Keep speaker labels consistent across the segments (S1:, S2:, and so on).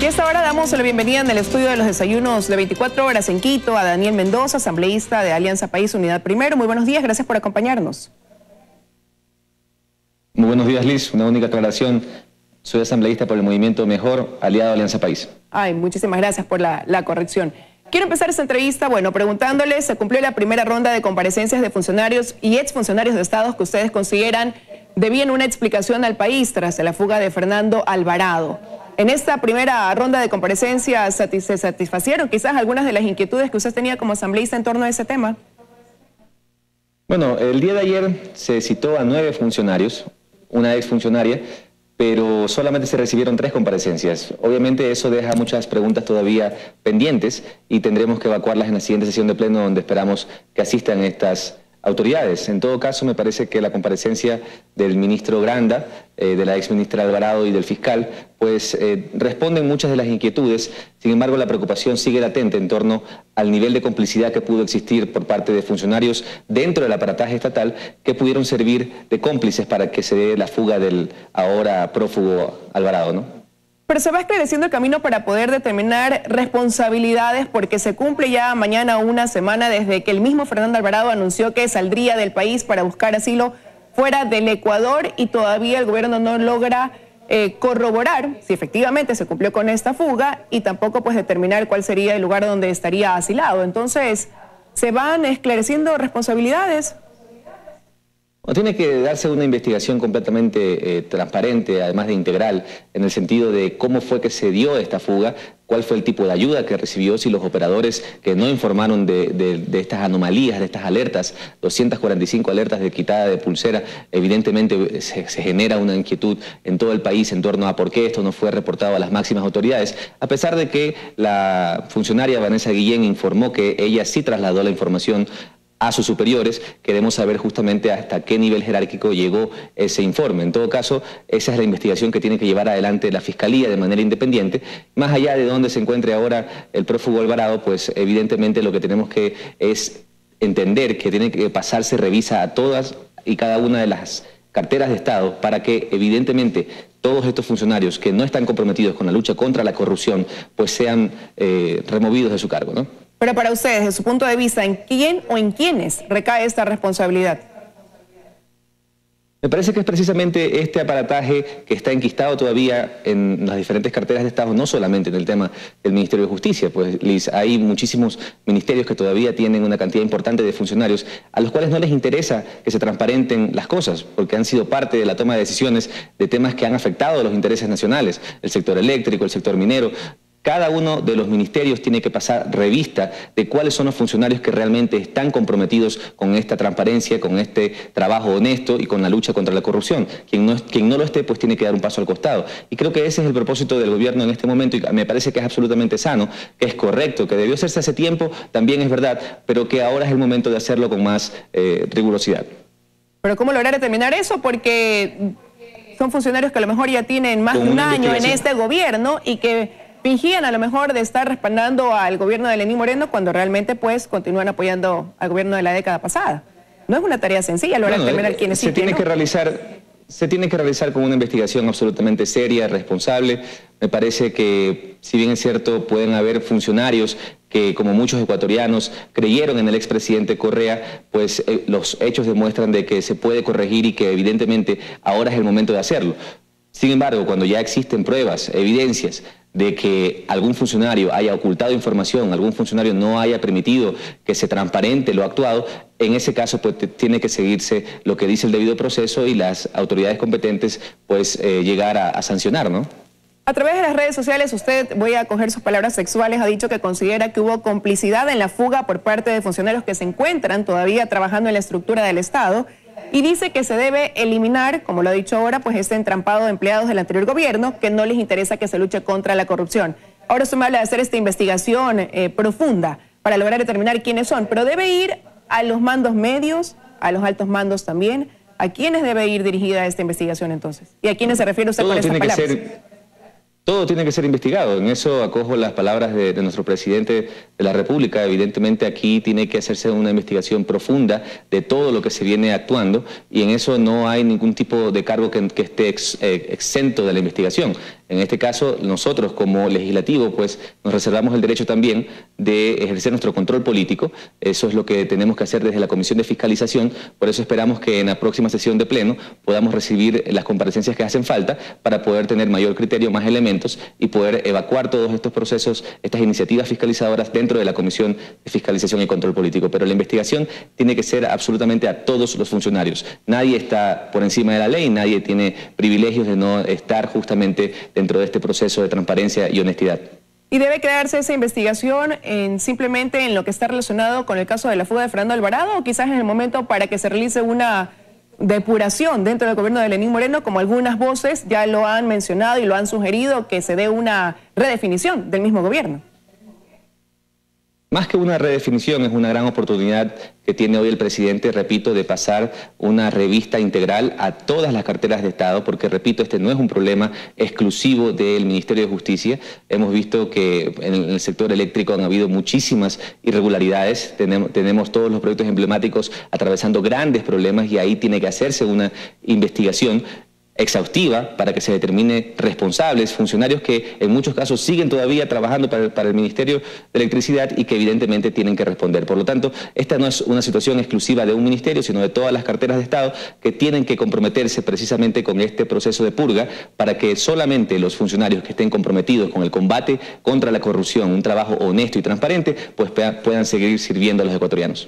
S1: Y a esta hora damos la bienvenida en el estudio de los desayunos de 24 horas en Quito a Daniel Mendoza, asambleísta de Alianza País Unidad Primero. Muy buenos días, gracias por acompañarnos.
S2: Muy buenos días, Liz. Una única aclaración. Soy asambleísta por el movimiento Mejor, aliado a Alianza País.
S1: Ay, muchísimas gracias por la corrección. Quiero empezar esta entrevista, preguntándoles, se cumplió la primera ronda de comparecencias de funcionarios y exfuncionarios de Estado que ustedes consideran debían una explicación al país tras la fuga de Fernando Alvarado. En esta primera ronda de comparecencias, ¿se satisfacieron quizás algunas de las inquietudes que usted tenía como asambleísta en torno a ese tema?
S2: Bueno, el día de ayer se citó a 9 funcionarios, una exfuncionaria, pero solamente se recibieron 3 comparecencias. Obviamente eso deja muchas preguntas todavía pendientes y tendremos que evacuarlas en la siguiente sesión de pleno, donde esperamos que asistan estas autoridades. En todo caso, me parece que la comparecencia del ministro Granda, de la exministra Alvarado y del fiscal, pues responden muchas de las inquietudes. Sin embargo, la preocupación sigue latente en torno al nivel de complicidad que pudo existir por parte de funcionarios dentro del aparataje estatal que pudieron servir de cómplices para que se dé la fuga del ahora prófugo Alvarado, ¿no?
S1: Pero se va esclareciendo el camino para poder determinar responsabilidades, porque se cumple ya mañana una semana desde que el mismo Fernando Alvarado anunció que saldría del país para buscar asilo fuera del Ecuador y todavía el gobierno no logra corroborar si efectivamente se cumplió con esta fuga y tampoco pues determinar cuál sería el lugar donde estaría asilado. Entonces, ¿se van esclareciendo responsabilidades?
S2: Tiene que darse una investigación completamente transparente, además de integral, en el sentido de cómo fue que se dio esta fuga, cuál fue el tipo de ayuda que recibió, si los operadores que no informaron de estas anomalías, de estas alertas, 245 alertas de quitada de pulsera, evidentemente se genera una inquietud en todo el país en torno a por qué esto no fue reportado a las máximas autoridades, a pesar de que la funcionaria Vanessa Guillén informó que ella sí trasladó la información a sus superiores. Queremos saber justamente hasta qué nivel jerárquico llegó ese informe. En todo caso, esa es la investigación que tiene que llevar adelante la Fiscalía de manera independiente. Más allá de dónde se encuentre ahora el prófugo Alvarado, pues evidentemente lo que tenemos que es entender que tiene que pasarse revisa a todas y cada una de las carteras de Estado para que evidentemente todos estos funcionarios que no están comprometidos con la lucha contra la corrupción pues sean removidos de su cargo, ¿no?
S1: Pero para ustedes, desde su punto de vista, ¿en quién o en quiénes recae esta responsabilidad?
S2: Me parece que es precisamente este aparataje que está enquistado todavía en las diferentes carteras de Estado, no solamente en el tema del Ministerio de Justicia, pues Liz, hay muchísimos ministerios que todavía tienen una cantidad importante de funcionarios a los cuales no les interesa que se transparenten las cosas, porque han sido parte de la toma de decisiones de temas que han afectado a los intereses nacionales, el sector eléctrico, el sector minero. Cada uno de los ministerios tiene que pasar revista de cuáles son los funcionarios que realmente están comprometidos con esta transparencia, con este trabajo honesto y con la lucha contra la corrupción. Quien no lo esté, pues tiene que dar un paso al costado. Y creo que ese es el propósito del gobierno en este momento y me parece que es absolutamente sano, que es correcto, que debió hacerse hace tiempo, también es verdad, pero que ahora es el momento de hacerlo con más rigurosidad.
S1: Pero ¿cómo lograr determinar eso? Porque son funcionarios que a lo mejor ya tienen más de un año en este gobierno y que fingían a lo mejor de estar respaldando al gobierno de Lenín Moreno cuando realmente pues continúan apoyando al gobierno de la década pasada. No es una tarea sencilla lograr determinar quiénes sí, quiénes no.
S2: Se tiene que realizar con una investigación absolutamente seria, responsable. Me parece que, si bien es cierto, pueden haber funcionarios que, como muchos ecuatorianos, creyeron en el expresidente Correa, pues los hechos demuestran de que se puede corregir y que evidentemente ahora es el momento de hacerlo. Sin embargo, cuando ya existen pruebas, evidencias de que algún funcionario haya ocultado información, algún funcionario no haya permitido que se transparente lo actuado, en ese caso pues tiene que seguirse lo que dice el debido proceso y las autoridades competentes pues llegar a sancionar, ¿no?
S1: A través de las redes sociales, usted, voy a coger sus palabras sexuales, ha dicho que considera que hubo complicidad en la fuga por parte de funcionarios que se encuentran todavía trabajando en la estructura del Estado. Y dice que se debe eliminar, como lo ha dicho ahora, pues este entrampado de empleados del anterior gobierno que no les interesa que se luche contra la corrupción. Ahora usted me habla de hacer esta investigación profunda para lograr determinar quiénes son, pero debe ir a los mandos medios, a los altos mandos también. ¿A quiénes debe ir dirigida esta investigación entonces? ¿Y a quiénes se refiere usted con estas palabras?
S2: Todo tiene que ser investigado. En eso acojo las palabras de nuestro presidente de la República. Evidentemente aquí tiene que hacerse una investigación profunda de todo lo que se viene actuando y en eso no hay ningún tipo de cargo que esté exento de la investigación. En este caso, nosotros como legislativo, pues nos reservamos el derecho también de ejercer nuestro control político. Eso es lo que tenemos que hacer desde la Comisión de Fiscalización. Por eso esperamos que en la próxima sesión de pleno podamos recibir las comparecencias que hacen falta para poder tener mayor criterio, más elementos y poder evacuar todos estos procesos, estas iniciativas fiscalizadoras dentro de la Comisión de Fiscalización y Control Político. Pero la investigación tiene que ser absolutamente a todos los funcionarios. Nadie está por encima de la ley, nadie tiene privilegios de no estar justamente dentro de este proceso de transparencia y honestidad.
S1: ¿Y debe quedarse esa investigación simplemente en lo que está relacionado con el caso de la fuga de Fernando Alvarado o quizás en el momento para que se realice una depuración dentro del gobierno de Lenín Moreno, como algunas voces ya lo han mencionado y lo han sugerido, que se dé una redefinición del mismo gobierno?
S2: Más que una redefinición, es una gran oportunidad que tiene hoy el presidente, repito, de pasar una revista integral a todas las carteras de Estado, porque, repito, este no es un problema exclusivo del Ministerio de Justicia. Hemos visto que en el sector eléctrico han habido muchísimas irregularidades, tenemos todos los proyectos emblemáticos atravesando grandes problemas y ahí tiene que hacerse una investigación exhaustiva para que se determine responsables, funcionarios que en muchos casos siguen todavía trabajando para el Ministerio de Electricidad y que evidentemente tienen que responder. Por lo tanto, esta no es una situación exclusiva de un ministerio, sino de todas las carteras de Estado que tienen que comprometerse precisamente con este proceso de purga para que solamente los funcionarios que estén comprometidos con el combate contra la corrupción, un trabajo honesto y transparente, pues puedan seguir sirviendo a los ecuatorianos.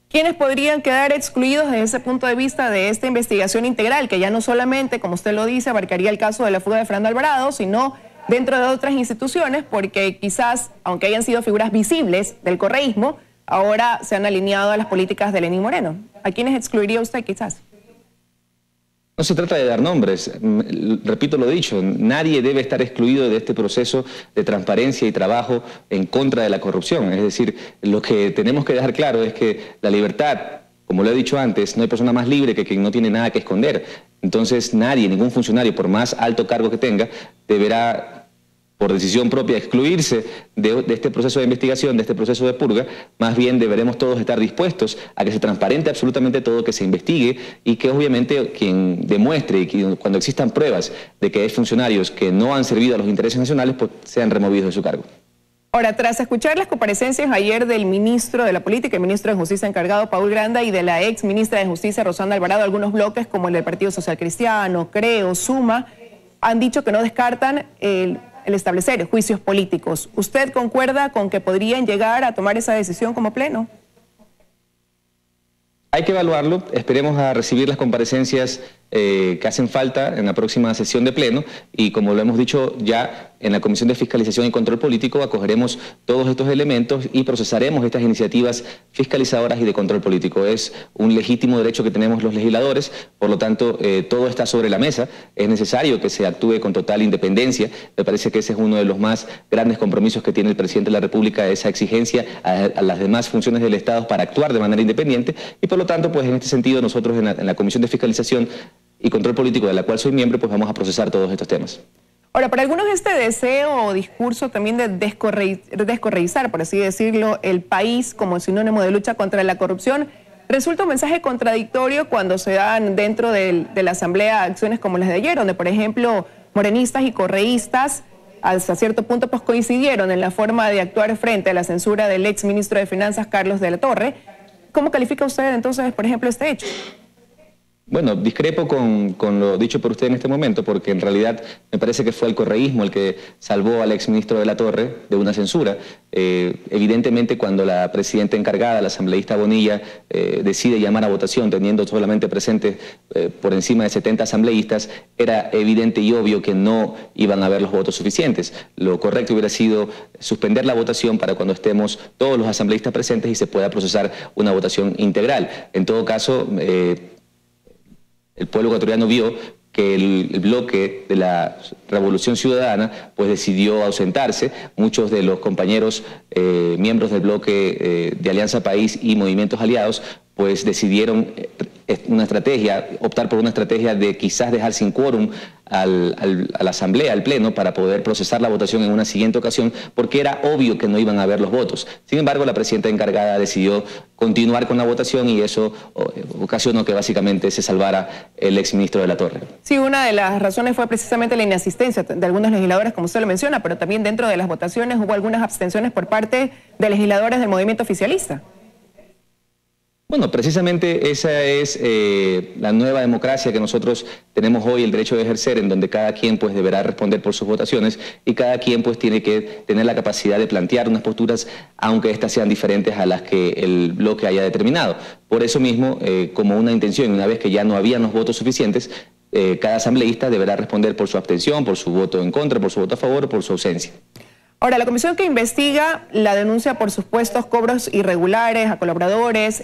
S1: ¿Quiénes podrían quedar excluidos desde ese punto de vista de esta investigación integral, que ya no solamente, como usted lo dice, abarcaría el caso de la fuga de Fernando Alvarado, sino dentro de otras instituciones, porque quizás, aunque hayan sido figuras visibles del correísmo, ahora se han alineado a las políticas de Lenín Moreno? ¿A quiénes excluiría usted quizás?
S2: No se trata de dar nombres, repito lo dicho, nadie debe estar excluido de este proceso de transparencia y trabajo en contra de la corrupción. Es decir, lo que tenemos que dejar claro es que la libertad, como lo he dicho antes, no hay persona más libre que quien no tiene nada que esconder. Entonces nadie, ningún funcionario, por más alto cargo que tenga, deberá por decisión propia excluirse de este proceso de investigación, de este proceso de purga. Más bien deberemos todos estar dispuestos a que se transparente absolutamente todo, que se investigue y que obviamente quien demuestre, y cuando existan pruebas de que hay funcionarios que no han servido a los intereses nacionales, pues sean removidos de su cargo.
S1: Ahora, tras escuchar las comparecencias ayer del ministro de la Política, el ministro de Justicia encargado, Paul Granda, y de la ex ministra de Justicia, Rosana Alvarado, algunos bloques como el del Partido Social Cristiano, Creo, Suma, han dicho que no descartan el establecer juicios políticos. ¿Usted concuerda con que podrían llegar a tomar esa decisión como pleno?
S2: Hay que evaluarlo, esperemos a recibir las comparecencias que hacen falta en la próxima sesión de pleno y, como lo hemos dicho ya, en la Comisión de Fiscalización y Control Político acogeremos todos estos elementos y procesaremos estas iniciativas fiscalizadoras y de control político. Es un legítimo derecho que tenemos los legisladores, por lo tanto todo está sobre la mesa, es necesario que se actúe con total independencia. Me parece que ese es uno de los más grandes compromisos que tiene el presidente de la República, esa exigencia a las demás funciones del Estado para actuar de manera independiente y, por lo tanto, pues en este sentido nosotros en la Comisión de Fiscalización y Control Político, de la cual soy miembro, pues vamos a procesar todos estos temas.
S1: Ahora, para algunos este deseo o discurso también de descorreizar, por así decirlo, el país como sinónimo de lucha contra la corrupción, resulta un mensaje contradictorio cuando se dan dentro de la Asamblea acciones como las de ayer, donde, por ejemplo, morenistas y correístas hasta cierto punto pues coincidieron en la forma de actuar frente a la censura del ex ministro de Finanzas, Carlos de la Torre. ¿Cómo califica usted entonces, por ejemplo, este hecho?
S2: Bueno, discrepo con lo dicho por usted en este momento, porque en realidad me parece que fue el correísmo el que salvó al exministro de la Torre de una censura. Evidentemente, cuando la presidenta encargada, la asambleísta Bonilla, decide llamar a votación teniendo solamente presentes por encima de 70 asambleístas, era evidente y obvio que no iban a haber los votos suficientes. Lo correcto hubiera sido suspender la votación para cuando estemos todos los asambleístas presentes y se pueda procesar una votación integral. En todo caso, el pueblo ecuatoriano vio que el bloque de la Revolución Ciudadana pues decidió ausentarse. Muchos de los compañeros miembros del bloque de Alianza País y Movimientos Aliados pues decidieron optar por una estrategia de quizás dejar sin quórum a la Asamblea, al Pleno, para poder procesar la votación en una siguiente ocasión, porque era obvio que no iban a haber los votos. Sin embargo, la presidenta encargada decidió continuar con la votación y eso ocasionó que básicamente se salvara el exministro de la Torre.
S1: Sí, una de las razones fue precisamente la inasistencia de algunos legisladores, como usted lo menciona, pero también dentro de las votaciones hubo algunas abstenciones por parte de legisladores del movimiento oficialista.
S2: Bueno, precisamente esa es la nueva democracia que nosotros tenemos hoy, el derecho de ejercer, en donde cada quien pues deberá responder por sus votaciones y cada quien pues tiene que tener la capacidad de plantear unas posturas, aunque éstas sean diferentes a las que el bloque haya determinado. Por eso mismo, como una intención, una vez que ya no habían los votos suficientes, cada asambleísta deberá responder por su abstención, por su voto en contra, por su voto a favor o por su ausencia.
S1: Ahora, la comisión que investiga la denuncia por supuestos cobros irregulares a colaboradores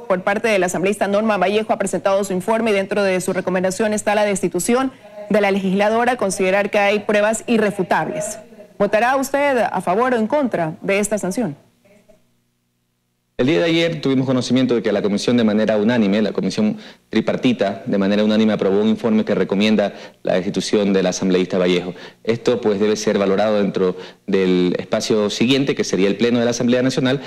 S1: por parte de la asambleísta Norma Vallejo ha presentado su informe y dentro de su recomendación está la destitución de la legisladora al considerar que hay pruebas irrefutables. ¿Votará usted a favor o en contra de esta sanción?
S2: El día de ayer tuvimos conocimiento de que la comisión de manera unánime, la comisión tripartita de manera unánime aprobó un informe que recomienda la destitución del asambleísta Vallejo. Esto pues debe ser valorado dentro del espacio siguiente, que sería el Pleno de la Asamblea Nacional.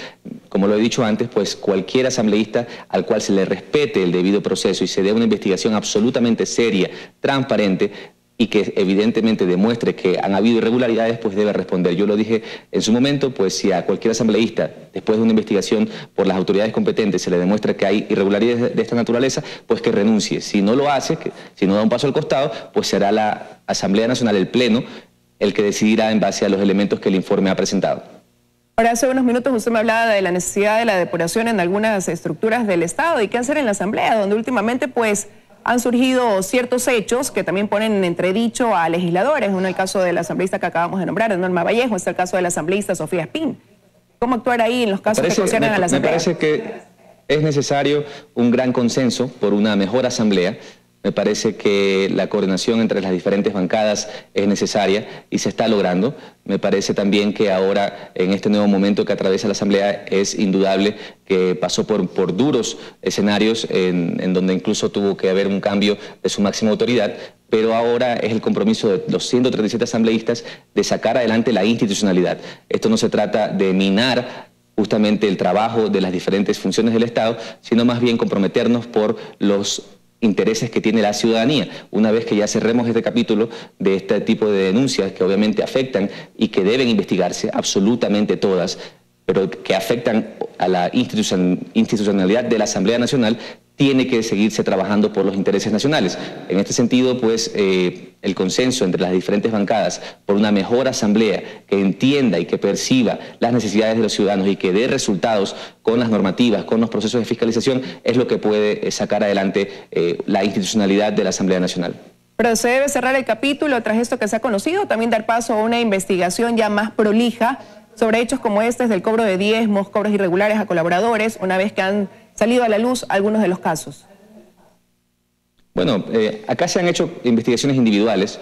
S2: Como lo he dicho antes, pues cualquier asambleísta al cual se le respete el debido proceso y se dé una investigación absolutamente seria, transparente, y que evidentemente demuestre que han habido irregularidades, pues debe responder. Yo lo dije en su momento, pues si a cualquier asambleísta, después de una investigación por las autoridades competentes, se le demuestra que hay irregularidades de esta naturaleza, pues que renuncie. Si no lo hace, si no da un paso al costado, pues será la Asamblea Nacional, el Pleno, el que decidirá en base a los elementos que el informe ha presentado.
S1: Ahora, hace unos minutos usted me hablaba de la necesidad de la depuración en algunas estructuras del Estado y qué hacer en la Asamblea, donde últimamente pues han surgido ciertos hechos que también ponen en entredicho a legisladores. Uno el caso de la asambleísta que acabamos de nombrar, de Norma Vallejo, es el caso de la asambleísta Sofía Espín. ¿Cómo actuar ahí en los casos que conciernen a la Asamblea?
S2: Me parece que es necesario un gran consenso por una mejor Asamblea. Me parece que la coordinación entre las diferentes bancadas es necesaria y se está logrando. Me parece también que ahora, en este nuevo momento que atraviesa la Asamblea, es indudable que pasó por duros escenarios en donde incluso tuvo que haber un cambio de su máxima autoridad, pero ahora es el compromiso de los 137 asambleístas de sacar adelante la institucionalidad. Esto no se trata de minar justamente el trabajo de las diferentes funciones del Estado, sino más bien comprometernos por los intereses que tiene la ciudadanía. Una vez que ya cerremos este capítulo de este tipo de denuncias que obviamente afectan y que deben investigarse absolutamente todas, pero que afectan a la institucionalidad de la Asamblea Nacional, tiene que seguirse trabajando por los intereses nacionales. En este sentido, pues, el consenso entre las diferentes bancadas por una mejor asamblea que entienda y que perciba las necesidades de los ciudadanos y que dé resultados con las normativas, con los procesos de fiscalización, es lo que puede sacar adelante la institucionalidad de la Asamblea Nacional.
S1: Pero se debe cerrar el capítulo tras esto que se ha conocido, también dar paso a una investigación ya más prolija sobre hechos como este del cobro de diezmos, cobros irregulares a colaboradores, una vez que han salido a la luz algunos de los casos.
S2: Bueno, acá se han hecho investigaciones individuales.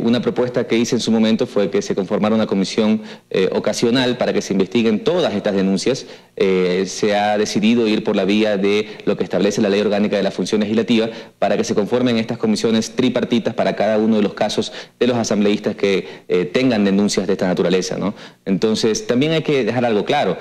S2: Una propuesta que hice en su momento fue que se conformara una comisión ocasional para que se investiguen todas estas denuncias. Se ha decidido ir por la vía de lo que establece la Ley Orgánica de la Función Legislativa para que se conformen estas comisiones tripartitas para cada uno de los casos de los asambleístas que tengan denuncias de esta naturaleza, ¿no? Entonces, también hay que dejar algo claro.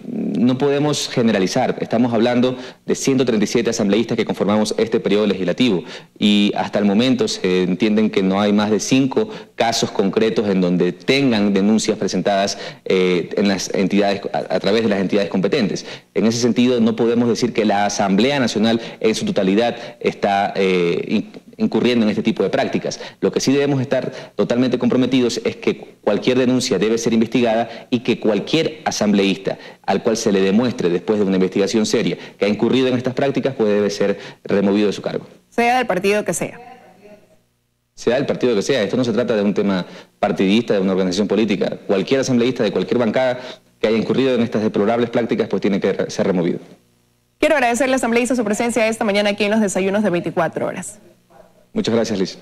S2: No podemos generalizar. Estamos hablando de 137 asambleístas que conformamos este periodo legislativo y hasta el momento se entienden que no hay más de 5 casos concretos en donde tengan denuncias presentadas en las entidades, a través de las entidades competentes. En ese sentido, no podemos decir que la Asamblea Nacional en su totalidad está incurriendo en este tipo de prácticas. Lo que sí debemos estar totalmente comprometidos es que cualquier denuncia debe ser investigada y que cualquier asambleísta al cual se le demuestre después de una investigación seria que ha incurrido en estas prácticas, pues debe ser removido de su cargo.
S1: Sea del partido que sea.
S2: Sea el partido que sea. Esto no se trata de un tema partidista, de una organización política. Cualquier asambleísta de cualquier bancada que haya incurrido en estas deplorables prácticas, pues tiene que ser removido.
S1: Quiero agradecerle a la asambleísta su presencia esta mañana aquí en los desayunos de 24 horas.
S2: Muchas gracias, Liz.